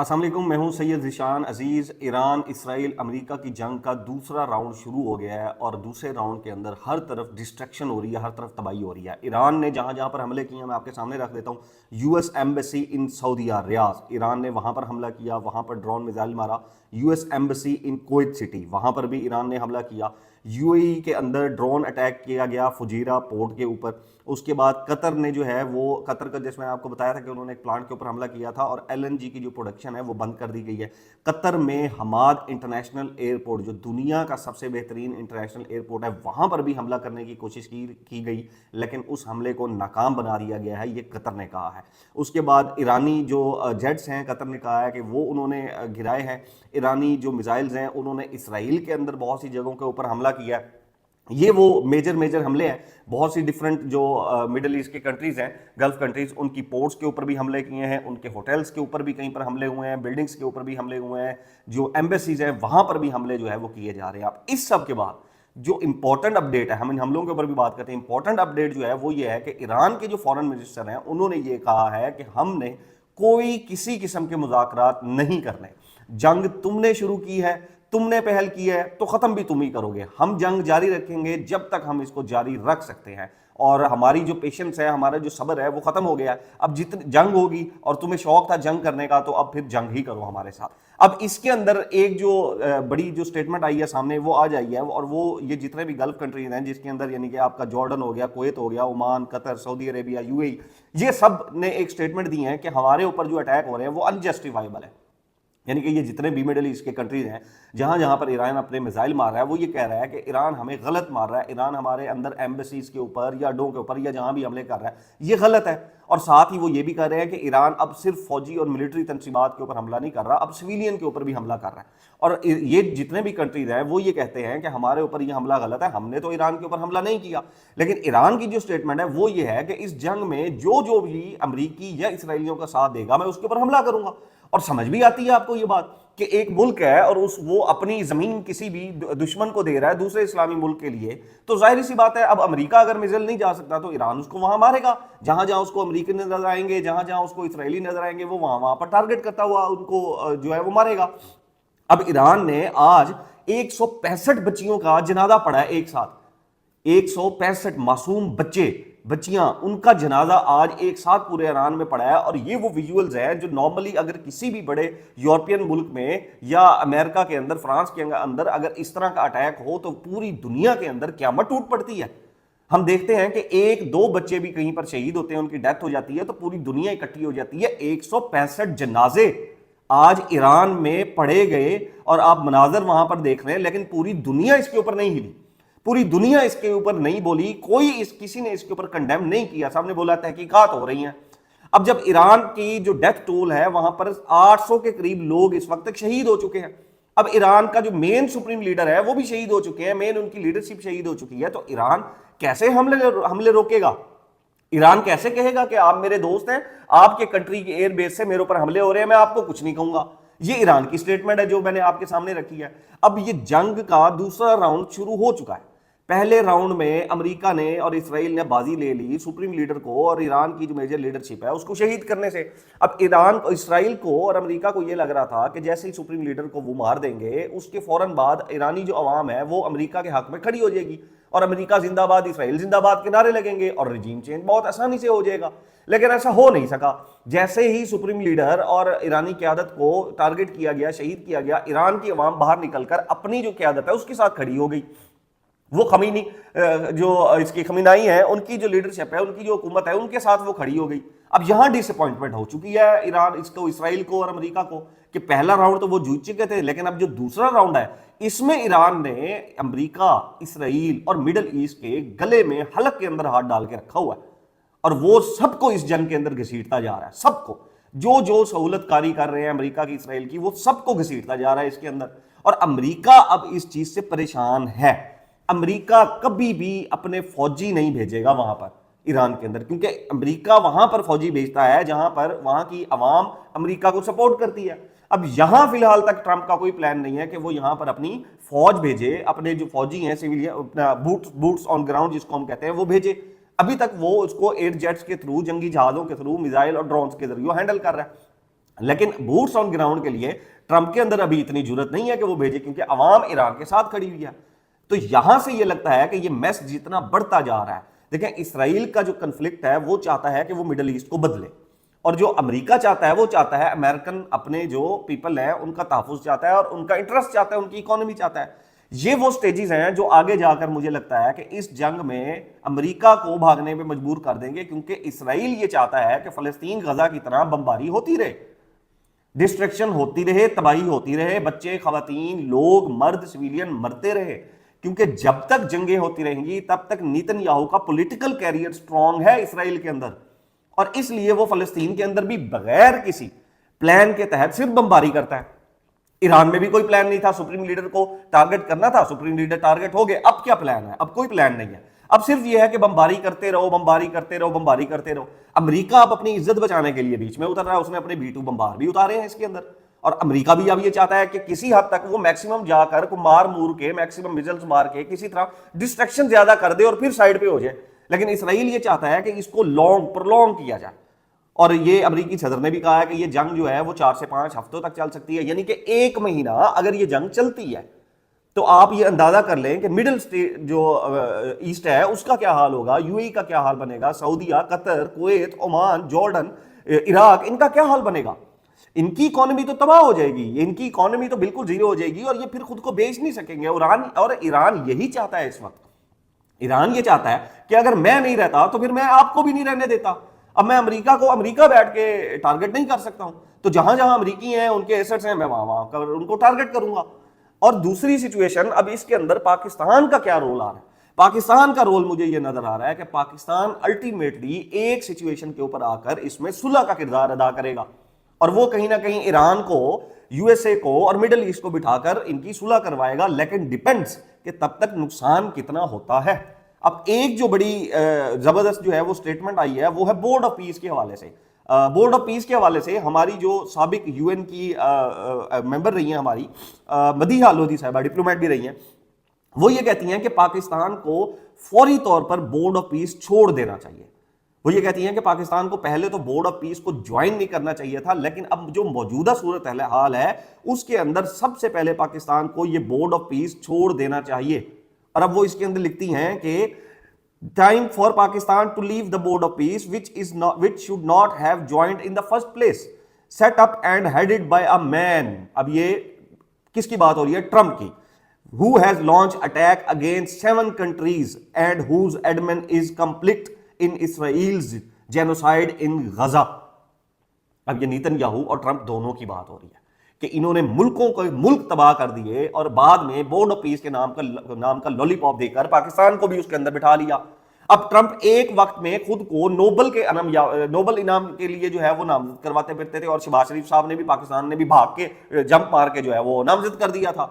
अस्सलाम वालेकुम, मैं हूं सैयद ज़ीशान अज़ीज़। ईरान इसराइल अमेरिका की जंग का दूसरा राउंड शुरू हो गया है और दूसरे राउंड के अंदर हर तरफ डिस्ट्रक्शन हो रही है, हर तरफ तबाही हो रही है। ईरान ने जहां जहां पर हमले किए हैं मैं आपके सामने रख देता हूं। यूएस एम्बेसी इन सऊदीया रियाद, ईरान ने वहां पर हमला किया, वहां पर ड्रोन मिसाइल मारा। US embassy in Kuwait City, वहां पर भी ईरान ने हमला किया। यूएई के अंदर ड्रोन अटैक किया गया फुजीरा पोर्ट के ऊपर। उसके बाद कतर ने जो है वो कतर का, जैसे मैंने आपको बताया था कि उन्होंने एक प्लांट के ऊपर हमला किया था और एलएनजी की जो प्रोडक्शन है वो बंद कर दी गई है। कतर में हमाद इंटरनेशनल एयरपोर्ट, जो दुनिया का सबसे बेहतरीन इंटरनेशनल एयरपोर्ट है, वहां पर भी हमला करने की कोशिश की गई, लेकिन उस हमले को नाकाम बना दिया गया है, ये कतर ने कहा है। उसके बाद ईरानी जो जेट्स हैं, कतर ने कहा है कि वो उन्होंने गिराए हैं। ईरानी जो मिसाइल्स हैं उन्होंने इसराइल के अंदर बहुत सी जगहों के ऊपर हमला किया है। ये वो मेजर मेजर हमले हैं। बहुत सी डिफरेंट जो मिडल ईस्ट के कंट्रीज हैं, गल्फ कंट्रीज, उनकी पोर्ट्स के ऊपर भी हमले किए हैं, उनके होटल्स के ऊपर भी कहीं पर हमले हुए हैं, बिल्डिंग्स के ऊपर भी हमले हुए हैं, जो एम्बेसीज हैं वहां पर भी हमले जो है वो किए जा रहे हैं। अब इस सब के बाद जो इंपॉर्टेंट अपडेट है, हम इन हमलों के ऊपर भी बात करते हैं, इंपॉर्टेंट अपडेट जो है वो ये है कि ईरान के जो फॉरेन मिनिस्टर हैं उन्होंने ये कहा है कि हमने कोई किसी किस्म के मुज़ाकरात नहीं करने। जंग तुमने शुरू की है, तुमने पहल की है, तो खत्म भी तुम ही करोगे। हम जंग जारी रखेंगे जब तक हम इसको जारी रख सकते हैं, और हमारी जो पेशेंस है, हमारा जो सब्र है वो खत्म हो गया। अब जितनी जंग होगी और तुम्हें शौक था जंग करने का, तो अब फिर जंग ही करो हमारे साथ। अब इसके अंदर एक जो बड़ी जो स्टेटमेंट आई है सामने, वो आ जाई है, और वो ये जितने भी गल्फ कंट्रीज हैं जिसके अंदर यानी कि आपका जॉर्डन हो गया, कुवैत हो गया, Oman, Qatar, Saudi Arabia, UAE, ये सब ने एक स्टेटमेंट दी है कि हमारे ऊपर जो अटैक हो रहे हैं वो अनजस्टिफाइबल है। यानी कि ये जितने भी मिडिल ईस्ट के कंट्रीज हैं जहां जहां पर ईरान अपने मिसाइल मार रहा है, वो ये कह रहा है कि ईरान हमें गलत मार रहा है, ईरान हमारे अंदर एम्बेसीज के ऊपर या अड्डों के ऊपर या जहां भी हमले कर रहा है, ये गलत है। और साथ ही वो ये भी कह रहे हैं कि ईरान अब सिर्फ फौजी और मिलिट्री तनसीबात के ऊपर हमला नहीं कर रहा, अब सिविलियन के ऊपर भी हमला कर रहा है। और ये जितने भी कंट्रीज हैं वो ये कहते हैं कि हमारे ऊपर ये हमला गलत है, हमने तो ईरान के ऊपर हमला नहीं किया। लेकिन ईरान की जो स्टेटमेंट है वो ये है कि इस जंग में जो जो भी अमरीकी या इसराइलियों का साथ देगा मैं उसके ऊपर हमला करूंगा। और समझ भी आती है आपको ये बात कि एक मुल्क है और वो अपनी जमीन किसी भी दुश्मन को दे रहा है, दूसरे इस्लामी मुल्क के लिए, तो जाहिर सी बात है अब अमेरिका अगर मिसाइल नहीं जा सकता तो ईरान उसको वहां मारेगा। जहां जहां उसको अमेरिकी नजर आएंगे, जहां जहां उसको इसराइली नजर आएंगे, वो वहां वहां पर टारगेट करता हुआ उनको जो है वो मारेगा। अब ईरान ने आज 165 बच्चियों का जनाजा पड़ा है एक साथ। 165 मासूम बच्चे बच्चियां, उनका जनाजा आज एक साथ पूरे ईरान में पड़ा है। और ये वो विजुअल्स हैं जो नॉर्मली अगर किसी भी बड़े यूरोपियन मुल्क में या अमेरिका के अंदर, फ्रांस के अंदर अगर इस तरह का अटैक हो तो पूरी दुनिया के अंदर क़यामत टूट पड़ती है। हम देखते हैं कि एक दो बच्चे भी कहीं पर शहीद होते हैं, उनकी डेथ हो जाती है, तो पूरी दुनिया इकट्ठी हो जाती है। 165 जनाजे आज ईरान में पढ़े गए और आप मनाजर वहां पर देख रहे हैं, लेकिन पूरी दुनिया इसके ऊपर नहीं हिली, पूरी दुनिया इसके ऊपर नहीं बोली, किसी ने इसके ऊपर कंडेम नहीं किया। सामने बोला तहकीकात हो रही हैं। अब जब ईरान की जो डेथ टोल है वहां पर 800 के करीब लोग इस वक्त तक शहीद हो चुके हैं। अब ईरान का जो मेन सुप्रीम लीडर है वो भी शहीद हो चुके हैं, मेन उनकी लीडरशिप शहीद हो चुकी है। तो ईरान कैसे हमले रोकेगा? ईरान कैसे कहेगा कि आप मेरे दोस्त हैं, आपके कंट्री की एयर बेस से मेरे ऊपर हमले हो रहे हैं, मैं आपको कुछ नहीं कहूंगा? ये ईरान की स्टेटमेंट है जो मैंने आपके सामने रखी है। अब ये जंग का दूसरा राउंड शुरू हो चुका है। पहले राउंड में अमेरिका ने और इसराइल ने बाजी ले ली सुप्रीम लीडर को और ईरान की जो मेजर लीडरशिप है उसको शहीद करने से। अब इसराइल को और अमेरिका को यह लग रहा था कि जैसे ही सुप्रीम लीडर को वो मार देंगे, उसके फौरन बाद ईरानी जो अवाम है वो अमेरिका के हक में खड़ी हो जाएगी और अमेरिका जिंदाबाद, इसराइल जिंदाबाद के नारे लगेंगे और रिजीम चेंज बहुत आसानी से हो जाएगा। लेकिन ऐसा हो नहीं सका। जैसे ही सुप्रीम लीडर और ईरानी क़यादत को टारगेट किया गया, शहीद किया गया, ईरान की अवाम बाहर निकलकर अपनी जो क़यादत है उसके साथ खड़ी हो गई। वो खमीनी जो इसकी खमीनाई है, उनकी जो लीडरशिप है, उनकी जो हुकूमत है, उनके साथ वो खड़ी हो गई। अब यहां डिसअपॉइंटमेंट हो चुकी है ईरान इसको, इसराइल को और अमेरिका को, कि पहला राउंड तो वो जीत चुके थे, लेकिन अब जो दूसरा राउंड है इसमें ईरान ने अमेरिका, इसराइल और मिडल ईस्ट के गले में हलक के अंदर हाथ डाल के रखा हुआ है और वो सबको इस जंग के अंदर घसीटता जा रहा है। सबको जो जो सहूलतकारी कर रहे हैं अमेरिका की, इसराइल की, वो सबको घसीटता जा रहा है इसके अंदर। और अमेरिका अब इस चीज से परेशान है। अमेरिका कभी भी अपने फौजी नहीं भेजेगा वहां पर ईरान के अंदर, क्योंकि अमेरिका वहां पर फौजी भेजता है जहां पर वहां की अवाम अमेरिका को सपोर्ट करती है। अब यहां फिलहाल तक ट्रंप का कोई प्लान नहीं है कि वो यहां पर अपनी फौज भेजे, अपने जो फौजी हैं सिविलियन, अपना बूट्स ऑन ग्राउंड जिसको हम कहते हैं, वो भेजे। अभी तक वो उसको एयर जेट्स के थ्रू, जंगी जहाजों के थ्रू, मिसाइल और ड्रोन्स के जरिए हैंडल कर रहा है। لیکن بوٹس آن گراؤنڈ کے لیے ٹرمپ کے اندر ابھی اتنی ضرورت نہیں ہے کہ وہ بھیجے، کیونکہ عوام ایران کے ساتھ کھڑی ہوئی ہے۔ تو یہاں سے یہ لگتا ہے کہ یہ میس جتنا بڑھتا جا رہا ہے، دیکھیں اسرائیل کا جو کنفلکٹ ہے وہ چاہتا ہے کہ وہ مڈل ایسٹ کو بدلے، اور جو امریکہ چاہتا ہے وہ چاہتا ہے امریکن اپنے جو پیپل ہیں ان کا تحفظ چاہتا ہے اور ان کا انٹرسٹ چاہتا ہے، ان کی اکانومی چاہتا ہے۔ یہ وہ سٹیجز ہیں جو آگے جا کر مجھے لگتا ہے کہ اس جنگ میں امریکہ کو بھاگنے میں مجبور کر دیں گے، کیونکہ اسرائیل یہ چاہتا ہے کہ فلسطین غزہ کی طرح بمباری ہوتی رہے، ڈسٹریکشن ہوتی رہے، تباہی ہوتی رہے، بچے، خواتین، لوگ، مرد، سویلین مرتے رہے، کیونکہ جب تک جنگیں ہوتی رہیں گی تب تک نیتن یاہو کا پولیٹیکل کیریئر سٹرونگ ہے اسرائیل کے اندر، اور اس لیے وہ فلسطین کے اندر بھی بغیر کسی پلان کے تحت صرف بمباری کرتا ہے۔ ایران میں بھی کوئی پلان نہیں تھا، سپریم لیڈر کو ٹارگٹ کرنا تھا، سپریم لیڈر ٹارگٹ ہو گئے، اب کیا پلان ہے؟ اب کوئی پلان نہیں ہے، اب صرف یہ ہے کہ بمباری کرتے رہو، بمباری کرتے رہو، بمباری کرتے رہو۔ امریکہ اب اپنی عزت بچانے کے لیے بیچ میں اتر رہا ہے، اس نے اپنے B-2 بمبار بھی اتارے ہیں اس کے اندر، اور امریکہ بھی اب یہ چاہتا ہے کہ کسی حد تک وہ میکسیمم جا کر کو مار مور کے، میکسیمم میزلز مار کے کسی طرح ڈسٹریکشن زیادہ کر دے اور پھر سائڈ پہ ہو جائے، لیکن اسرائیل یہ چاہتا ہے کہ اس کو پرولونگ کیا جائے۔ اور یہ امریکی صدر نے بھی کہا ہے کہ یہ جنگ جو ہے وہ 4 سے 5 ہفتوں تک چل سکتی ہے، یعنی کہ 1 مہینہ اگر یہ جنگ چلتی ہے تو آپ یہ اندازہ کر لیں کہ مڈل جو ایسٹ ہے اس کا کیا حال ہوگا، UAE کا کیا حال بنے گا، سعودیہ، قطر، کویت، عمان، جارڈن، عراق، ان کا کیا حال بنے گا؟ ان کی اکانومی تو تباہ ہو جائے گی، ان کی اکانومی تو بالکل زیرو ہو جائے گی، اور یہ پھر خود کو بیچ نہیں سکیں گے۔ اور ایران یہی چاہتا ہے اس وقت، ایران یہ چاہتا ہے کہ اگر میں نہیں رہتا تو پھر میں آپ کو بھی نہیں رہنے دیتا، اب میں امریکہ بیٹھ کے ٹارگٹ نہیں کر سکتا ہوں، تو جہاں جہاں امریکی ہیں ان کے ایسٹس ہیں میں وہاں ان کو ٹارگٹ کروں گا۔ اور دوسری سچویشن اب اس کے اندر پاکستان کا کیا رول آ رہا ہے؟ پاکستان کا رول مجھے یہ نظر آ رہا ہے کہ پاکستان الٹیمیٹلی ایک سچویشن کے اوپر آ کر اس میں صلح کا کردار ادا کرے گا، اور وہ کہیں نہ کہیں ایران کو، USA کو اور مڈل ایسٹ کو بٹھا کر ان کی صلح کروائے گا، لیکن ڈیپینڈز کہ تب تک نقصان کتنا ہوتا ہے۔ اب ایک جو بڑی زبردست جو ہے وہ سٹیٹمنٹ آئی ہے وہ ہے بورڈ آف پیس کے حوالے سے۔ بورڈ آف پیس کے حوالے سے ہماری جو سابق UN کی ممبر رہی ہیں، ہماری مدیحہ لودھی صاحبہ، ڈپلومیٹ بھی رہی ہیں، وہ یہ کہتی ہیں کہ پاکستان کو فوری طور پر بورڈ آف پیس چھوڑ دینا چاہیے۔ وہ یہ کہتی ہیں کہ پاکستان کو پہلے تو بورڈ آف پیس کو جوائن نہیں کرنا چاہیے تھا، لیکن اب جو موجودہ صورتحال ہے اس کے اندر سب سے پہلے پاکستان کو یہ بورڈ آف پیس چھوڑ دینا چاہیے۔ اور اب وہ اس کے اندر لکھتی ہیں کہ time for Pakistan to leave the board of peace which should not have joined in the first place, set up and headed by a man۔ اب یہ کس کی بات ہو رہی ہے؟ ٹرمپ کی، who has launched attack against 7 countries and whose admin is complicit in Israel's genocide in Gaza۔ اب یہ نیتن یاہو اور ٹرمپ دونوں کی بات ہو رہی ہے کہ انہوں نے ملک تباہ کر دیے، اور بعد میں بورڈ آف پیس کے نام کا لولی پاپ دے کر پاکستان کو بھی اس کے اندر بٹھا لیا۔ اب ٹرمپ ایک وقت میں خود کو نوبل انعام کے لیے جو ہے وہ نامزد کرواتے پھرتے تھے، اور شہباز شریف صاحب نے بھی، پاکستان نے بھی بھاگ کے جمپ مار کے جو ہے وہ نامزد کر دیا تھا۔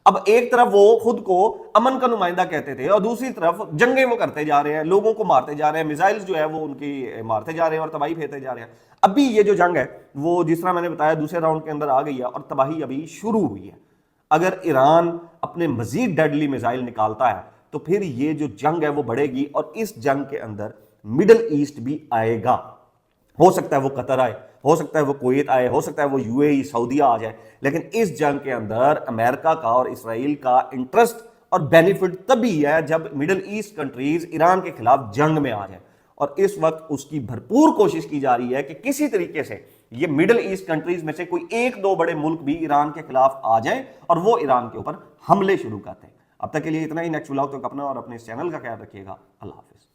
اب ایک طرف وہ خود کو امن کا نمائندہ کہتے تھے، اور دوسری طرف جنگیں وہ کرتے جا رہے ہیں، لوگوں کو مارتے جا رہے ہیں، میزائلز جو ہے وہ ان کی مارتے جا رہے ہیں اور تباہی پھیرتے جا رہے ہیں۔ ابھی یہ جو جنگ ہے وہ جس طرح میں نے بتایا دوسرے راؤنڈ کے اندر آ گئی ہے، اور تباہی ابھی شروع ہوئی ہے۔ اگر ایران اپنے مزید ڈیڈلی میزائل نکالتا ہے تو پھر یہ جو جنگ ہے وہ بڑھے گی، اور اس جنگ کے اندر مڈل ایسٹ بھی آئے گا۔ ہو سکتا ہے وہ قطر آئے، ہو سکتا ہے وہ کویت آئے، ہو سکتا ہے وہ UAE، سعودیہ آ جائے، لیکن اس جنگ کے اندر امریکہ کا اور اسرائیل کا انٹرسٹ اور بینیفٹ تبھی ہے جب مڈل ایسٹ کنٹریز ایران کے خلاف جنگ میں آ جائیں، اور اس وقت اس کی بھرپور کوشش کی جا رہی ہے کہ کسی طریقے سے یہ مڈل ایسٹ کنٹریز میں سے کوئی 1-2 بڑے ملک بھی ایران کے خلاف آ جائیں اور وہ ایران کے اوپر حملے شروع کرتے ہیں۔ اب تک کے لیے اتنا ہی، نیکسٹ ولاگ تک اپنا اور اپنے چینل کا خیال رکھیے گا۔ اللہ حافظ۔